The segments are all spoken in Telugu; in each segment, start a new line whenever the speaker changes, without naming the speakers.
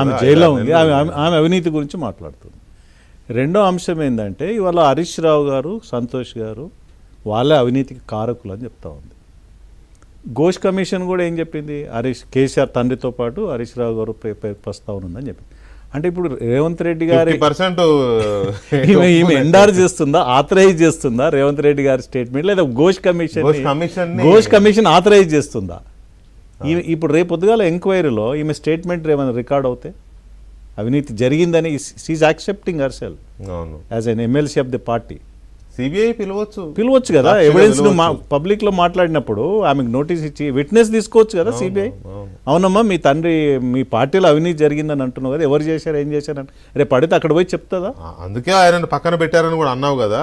ఆమె జైల్లో ఉంది, ఆమె అవినీతి గురించి మాట్లాడుతుంది. రెండో అంశం ఏంటంటే ఇవాళ హరీష్ రావు గారు, సంతోష్ గారు వాళ్ళే అవినీతికి కారకులు అని చెప్తా ఉంది. ఘోష్ కమిషన్ కూడా ఏం చెప్పింది, కేసీఆర్ తండ్రితో పాటు హరీష్ రావు గారు ప్రస్తావన ఉందని చెప్పింది. అంటే ఇప్పుడు రేవంత్ రెడ్డి గారి ఈమె ఎండార్ చేస్తుందా, ఆథరైజ్ చేస్తుందా రేవంత్ రెడ్డి గారి స్టేట్మెంట్, లేదా ఘోష్ కమిషన్ ఆథరైజ్ చేస్తుందా? ఈమె ఇప్పుడు రేపు పొద్దుగాల ఎంక్వైరీలో ఈమె స్టేట్మెంట్ ఏమైనా రికార్డ్ అవుతే అవినీతి జరిగిందని she accepting herself as an MLC of the party.
CBI పిలవచ్చు
కదా, ఎవిడెన్స్ పబ్లిక్ లో మాట్లాడినప్పుడు ఆమెకు నోటీస్ ఇచ్చి విట్నెస్ తీసుకోవచ్చు కదా సిబిఐ. అవునమ్మా మీ తండ్రి మీ పార్టీలో అవినీతి జరిగిందని అంటున్నావు కదా, ఎవరు చేశారు ఏం చేశారని రేపు పడితే అక్కడ పోయి చెప్తుందా?
అందుకే ఆయన పక్కన పెట్టారని కూడా అన్నావు కదా.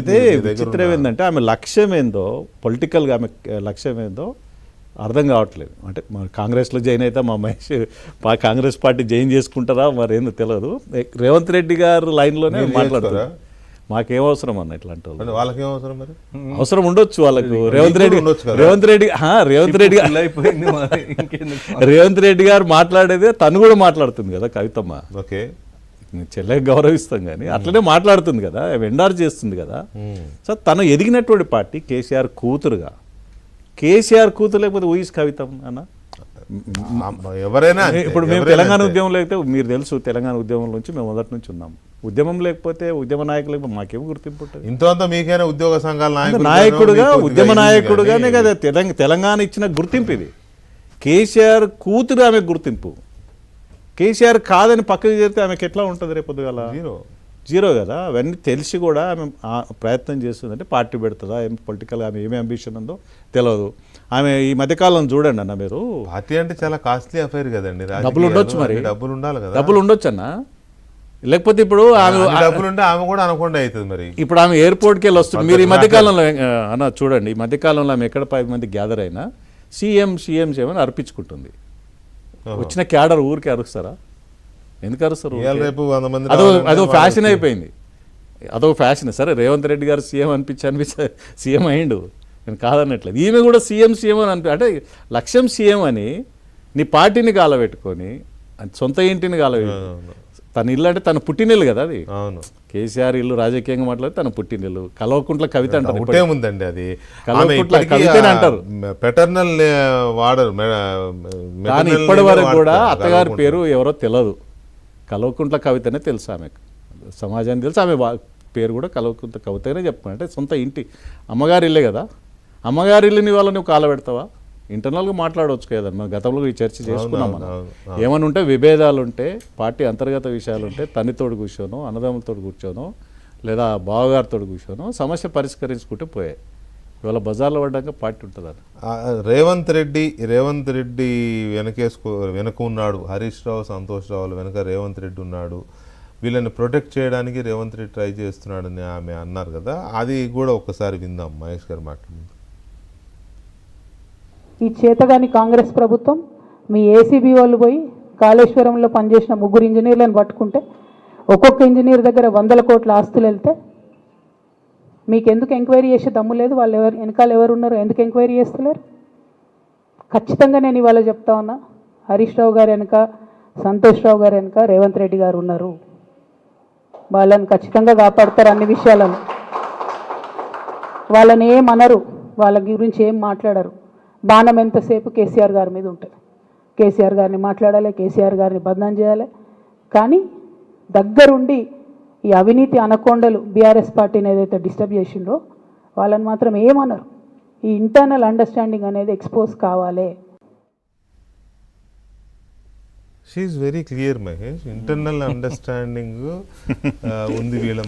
అదే విచిత్రం ఏంటంటే ఆమె లక్ష్యం ఏందో, పొలిటికల్గా ఆమె లక్ష్యం ఏందో అర్థం కావట్లేదు. అంటే మా కాంగ్రెస్లో జాయిన్ అయితే మా మహేష్ కాంగ్రెస్ పార్టీ జాయిన్ చేసుకుంటారా మరి ఏందో తెలియదు. రేవంత్ రెడ్డి గారు లైన్లోనే మాట్లాడతారు. మాకేం అవసరం అన్న ఇట్లాంటి
వాళ్ళకి ఏమవసరం, మరి
అవసరం ఉండొచ్చు వాళ్ళకు. రేవంత్ రెడ్డి గారు మాట్లాడేదే తను కూడా మాట్లాడుతుంది కదా కవితమ్మ.
ఓకే,
చెల్లెకి గౌరవిస్తాం కానీ అట్లనే మాట్లాడుతుంది కదా, ఎండార్ చేస్తుంది కదా. సో తను ఎదిగినటువంటి పార్టీ కేసీఆర్ కూతురుగా, కేసీఆర్ కూతురు లేకపోతే ఊయిస్ కవితం అన్న
ఎవరైనా.
ఇప్పుడు మేము తెలంగాణ ఉద్యమంలో అయితే మీరు తెలుసు, తెలంగాణ ఉద్యమం నుంచి మేము మొదటి నుంచి ఉన్నాం. ఉద్యమం లేకపోతే ఉద్యమ నాయకులు మాకేమో గుర్తింపు ఉంటుంది.
ఇంత మీకైనా ఉద్యోగ సంఘాల
నాయకుడుగా ఉద్యమ నాయకుడుగానే కదా తెలంగాణ ఇచ్చిన గుర్తింపు ఇది. కేసీఆర్ కూతురు ఆమె గుర్తింపు, కేసీఆర్ కాదని పక్కకు చేరితే ఆమెకి ఎట్లా ఉంటుంది రేపు పొద్దుగాల? జీరో కదా. అవన్నీ తెలిసి కూడా ఆమె ప్రయత్నం చేస్తుందంటే పార్టీ పెడుతుందా, ఏం పొలిటికల్గా ఆమె ఏమి అంబిషన్ ఉందో తెలియదు. ఆమె ఈ మధ్యకాలం చూడండి అన్న, మీరు
పార్టీ అంటే చాలా కాస్ట్లీ అఫైర్ కదండి.
డబ్బులు ఉండొచ్చు, మరి
డబ్బులు ఉండాలి కదా,
డబ్బులు ఉండొచ్చు అన్న. లేకపోతే ఇప్పుడు ఆమె
డబ్బులు ఉంటే ఆమె కూడా అనకుండా అవుతుంది. మరి
ఇప్పుడు ఆమె ఎయిర్పోర్ట్కి వెళ్ళి వస్తుంది. మీరు ఈ మధ్యకాలంలో అన్న చూడండి, ఈ మధ్యకాలంలో ఆమె ఎక్కడ 10 మంది గ్యాదర్ అయినా సీఎం అని అర్పించుకుంటుంది. వచ్చిన క్యాడర్ ఊరికి అరుస్తారా? ఎందుకు అరుస్తారు? అదో ఫ్యాషన్ అయిపోయింది, అదొక ఫ్యాషన్. సరే రేవంత్ రెడ్డి గారు సీఎం అనిపించి సీఎం అయ్యిండు, నేను కాదన్నట్లేదు. ఈమె కూడా సీఎం అని అంటే లక్ష్యం సీఎం అని నీ పార్టీని గాలబెట్టుకొని సొంత ఇంటిని తన ఇల్లు అంటే తన పుట్టినిల్లు కదా అది. కేసీఆర్ ఇల్లు రాజకీయంగా మాట్లాడితే తన పుట్టినిల్లు. కల్వకుంట్ల కవిత అంటారు,
అది
కల్వకుంట్ల కవితనే అంటారు.
పెటర్నల్ వాడరు
కానీ ఇప్పటి వరకు కూడా అత్తగారి పేరు ఎవరో తెలియదు. కల్వకుంట్ల కవితనే తెలుసు ఆమెకు, సమాజానికి తెలుసు. ఆమె పేరు కూడా కల్వకుంట్ల కవితనే చెప్పుకున్నా. అంటే సొంత ఇంటి అమ్మగారి ఇల్లే కదా. అమ్మగారి ఇల్లుని వాళ్ళ నువ్వు కాలబెడతావా? ఇంటర్నల్గా మాట్లాడవచ్చు కదా. మనం గతంలో ఈ చర్చ చేసుకున్నాం. మనం ఏమని ఉంటే విభేదాలు ఉంటే, పార్టీ అంతర్గత విషయాలు ఉంటే తల్లితోడు కూర్చోనో, అన్నదమ్ములతో కూర్చోనో, లేదా బావగారితో కూర్చోనో సమస్య పరిష్కరించుకుంటూ పోయాయి. ఇవాళ బజార్లో పడ్డాక పార్టీ ఉంటుందని.
రేవంత్ రెడ్డి వెనక ఉన్నాడు, హరీష్ రావు, సంతోష్ రావుల వెనక రేవంత్ రెడ్డి ఉన్నాడు. వీళ్ళని ప్రొటెక్ట్ చేయడానికి రేవంత్ రెడ్డి ట్రై చేస్తున్నాడని ఆమె అన్నారు కదా, అది కూడా ఒక్కసారి విందాం మహేష్ గారు మాట్లాడి.
ఈ చేతగాని కాంగ్రెస్ ప్రభుత్వం మీ ఏసీబీ వాళ్ళు పోయి కాళేశ్వరంలో పనిచేసిన 3 ఇంజనీర్లను పట్టుకుంటే ఒక్కొక్క ఇంజనీర్ దగ్గర 100 కోట్ల ఆస్తులు వెళ్తే మీకు ఎందుకు ఎంక్వైరీ చేసే దమ్ము లేదు? వాళ్ళు వెనకాల ఎవరు ఉన్నారో ఎందుకు ఎంక్వైరీ చేస్తలేరు? ఖచ్చితంగా నేను ఇవాళ చెప్తా ఉన్నా, హరీష్ రావు గారు వెనక, సంతోష్ రావు గారు వెనక రేవంత్ రెడ్డి గారు ఉన్నారు. వాళ్ళని ఖచ్చితంగా కాపాడతారు అన్ని విషయాలను. వాళ్ళని ఏమనరు, వాళ్ళ గురించి ఏం మాట్లాడరు. బాణం ఎంతసేపు కేసీఆర్ గారి మీద ఉంటుంది. కేసీఆర్ గారిని మాట్లాడాలి, కేసీఆర్ గారిని బదనాం చేయాలి. కానీ దగ్గరుండి ఈ అవినీతి అనకొండలు బీఆర్ఎస్ పార్టీని ఏదైతే డిస్టర్బ్ చేసిండ్రో వాళ్ళని మాత్రం ఏమనరు. ఈ ఇంటర్నల్ అండర్స్టాండింగ్ అనేది ఎక్స్పోజ్ కావాలి.
She is very clear Mahesh, internal understanding ఉంది వీళ్ళ